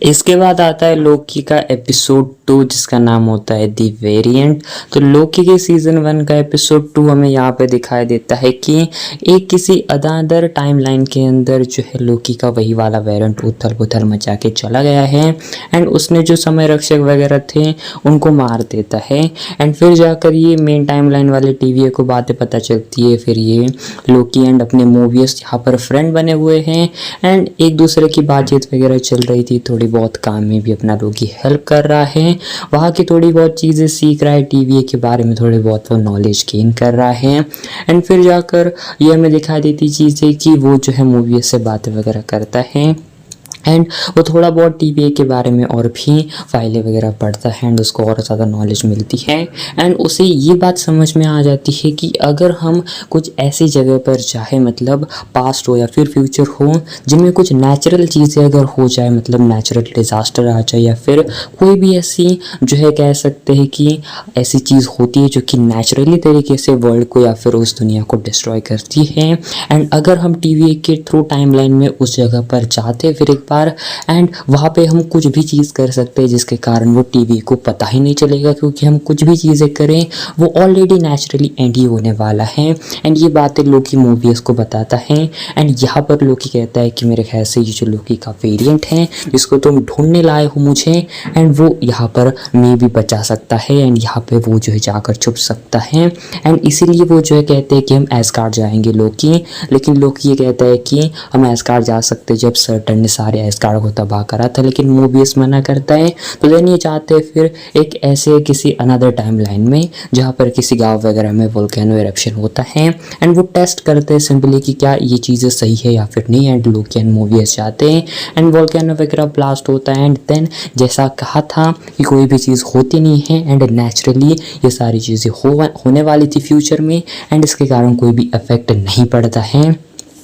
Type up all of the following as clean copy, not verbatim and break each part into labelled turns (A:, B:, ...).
A: इसके बाद आता है लोकी का एपिसोड 2 जिसका नाम होता है दी वेरिएंट। तो लोकी के सीजन 1 का एपिसोड 2 हमें यहाँ पे दिखाई देता है कि एक किसी अदर टाइमलाइन के अंदर जो है लोकी का वही वाला वेरिएंट उथल पुथल मचा के चला गया है एंड उसने जो समय रक्षक वगैरह थे उनको मार देता है। एंड फिर जाकर ये मेन टाइमलाइन वाले टीवी को बातें पता चलती है। फिर ये लोकी एंड अपने मूवीज यहाँ पर फ्रेंड बने हुए हैं एंड एक दूसरे की बातचीत वगैरह चल रही थी। थोड़ी बहुत काम में भी अपना लोकी हेल्प कर रहा है, वहाँ की थोड़ी बहुत चीज़ें सीख रहा है, टीवी के बारे में थोड़ी बहुत वो नॉलेज गेन कर रहा है। एंड फिर जाकर ये हमें दिखाई देती चीज़ है कि वो जो है मूवी से बातें वगैरह करता है एंड वो थोड़ा बहुत टीवी के बारे में और भी फाइलें वगैरह पढ़ता है एंड उसको और ज़्यादा नॉलेज मिलती है। एंड उसे ये बात समझ में आ जाती है कि अगर हम कुछ ऐसी जगह पर चाहे मतलब पास्ट हो या फिर फ्यूचर हो जिनमें कुछ नेचुरल चीज़ें अगर हो जाए, मतलब नेचुरल डिज़ास्टर आ जाए या फिर कोई भी ऐसी जो है कह सकते हैं कि ऐसी चीज़ होती है जो कि नेचुरली तरीके से वर्ल्ड को या फिर उस दुनिया को डिस्ट्रॉय करती है। एंड अगर हम टीवी के थ्रू टाइमलाइन में उस जगह पर जाते फिर एक एंड वहाँ पे हम कुछ भी चीज़ कर सकते हैं जिसके कारण वो टीवी को पता ही नहीं चलेगा, क्योंकि हम कुछ भी चीज़ें करें वो ऑलरेडी नेचुरली एंड ही होने वाला है। एंड ये बातें लोकी मूवीज़ को बताता है एंड यहाँ पर लोकी कहता है कि मेरे ख्याल से ये जो लोकी का वेरिएंट है जिसको तुम ढूंढने लाए हो मुझे एंड वो यहाँ पर मैं भी बचा सकता है एंड यहाँ पे वो जो है जाकर छुप सकता है। एंड इसीलिए वो जो है कहते हैं कि हम एस्गार्ड जाएंगे लोकी, लेकिन लोकी ये कहता है कि हम एस्गार्ड जा सकते जब सर्टन ने सारे एस्गार्ड को तबाह करा था, लेकिन मूवीज मना करता है। तो देन ये चाहते हैं फिर एक ऐसे किसी अनदर टाइमलाइन में जहाँ पर किसी गांव वगैरह में वोल्केनो इरप्शन होता है एंड वो टेस्ट करते हैं सिंपली कि क्या ये चीज़ें सही है या फिर नहीं। एंड लोकी एंड मूवीज जाते हैं एंड वोल्केनो वगैरह ब्लास्ट होता है एंड देन जैसा कहा था कि कोई भी चीज़ होती नहीं है एंड नेचुरली ये सारी चीज़ें होने वाली थी फ्यूचर में एंड इसके कारण कोई भी इफेक्ट नहीं पड़ता है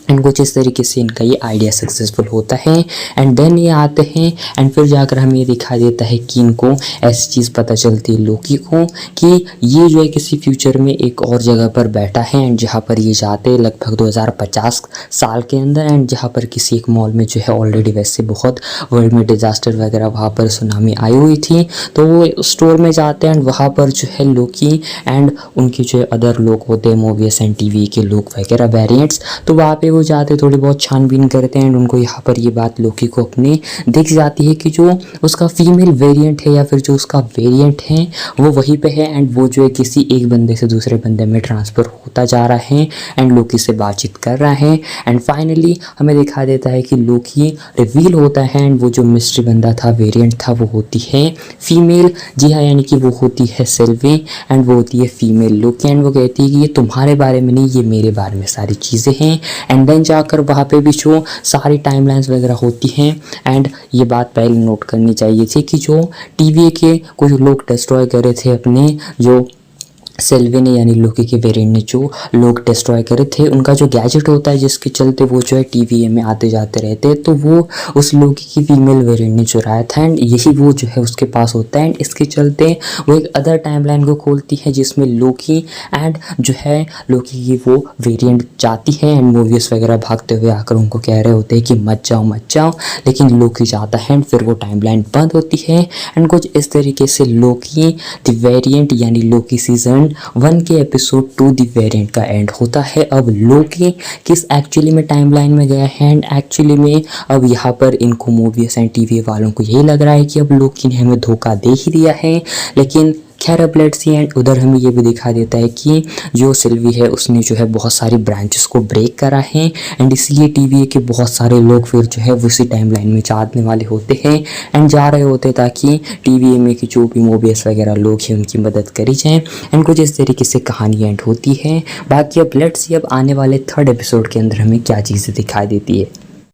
A: एंड कुछ इस तरीके से इनका ये आइडिया सक्सेसफुल होता है। एंड देन ये आते हैं एंड फिर जाकर हमें ये दिखा देता है कि इनको ऐसी चीज़ पता चलती है लोकी को कि ये जो है किसी फ्यूचर में एक और जगह पर बैठा है एंड जहाँ पर ये जाते हैं लगभग 2050 साल के अंदर एंड जहाँ पर किसी एक मॉल में जो है ऑलरेडी वैसे बहुत वर्ल्ड में डिजास्टर वगैरह वहाँ पर सुनामी आई हुई थी। तो वो स्टोर में जाते हैं एंड वहाँ पर जो है लोकी एंड उनके जो अदर लोग होते हैं मूवीज एंड टीवी के लोग वगैरह वेरिएंट्स, तो वहाँ पे जाते थोड़ी बहुत छानबीन करते हैं एंड उनको यहाँ पर ये बात लोकी को अपने दिख जाती है कि जो उसका फीमेल वेरिएंट है या फिर जो उसका वेरिएंट है वो वहीं पे है एंड वो जो है किसी एक बंदे से दूसरे बंदे में ट्रांसफ़र होता जा रहा है एंड लोकी से बातचीत कर रहा है। एंड फाइनली हमें दिखा देता है कि लोकी रिवील होता है एंड वो जो मिस्ट्री बंदा था वेरिएंट था वो होती है फीमेल। जी हाँ, यानी कि वो होती है सिल्वी एंड वो होती है फीमेल लोकी एंड वो कहती है कि ये तुम्हारे बारे में नहीं, ये मेरे बारे में सारी चीज़ें हैं। एंड देन जाकर वहाँ पे भी जो सारी टाइमलाइंस वगैरह होती हैं एंड ये बात पहले नोट करनी चाहिए थी कि जो टीवी के कुछ लोग डिस्ट्रॉय करे थे अपने जो सेल्वी ने यानी लोकी के वेरिएंट ने जो लोग डिस्ट्रॉय करे थे उनका जो गैजेट होता है जिसके चलते वो जो है टीवी में आते जाते रहते हैं, तो वो उस लोकी की फीमेल वेरिएंट ने चुराया था एंड यही वो जो है उसके पास होता है एंड इसके चलते वो एक अदर टाइमलाइन को खोलती है जिसमें लोकी एंड जो है लोकी की वो वेरिएंट जाती है एंड मूवीज वगैरह भागते हुए आकर उनको कह रहे होते हैं कि मत जाओ, लेकिन लोकी जाता है एंड फिर वो टाइमलाइन बंद होती है एंड कुछ इस तरीके से लोकी द वेरिएंट यानी लोकी सीजन 1 के एपिसोड 2 द वेरिएंट का एंड होता है। अब लोकी किस एक्चुअली में टाइमलाइन में गया है एंड एक्चुअली में अब यहाँ पर इनको मूवीज एंड टीवी वालों को यही लग रहा है कि अब लोकी ने हमें धोखा दे ही दिया है, लेकिन खैर अब लेट्स सी। एंड उधर हमें ये भी दिखा देता है कि जो सिल्वी है उसने जो है बहुत सारी ब्रांचेस को ब्रेक करा है एंड इसलिए टीवी के बहुत सारे लोग फिर जो है उसी टाइमलाइन में जाने वाले होते हैं एंड जा रहे होते हैं ताकि टीवी में की जो भी मूवीज वगैरह लोग हैं उनकी मदद करी जाए एंड कुछ इस तरीके से कहानी एंड होती है। बाकी अब लेट्स सी अब आने वाले 3rd एपिसोड के अंदर हमें क्या चीज़ें दिखाई देती है।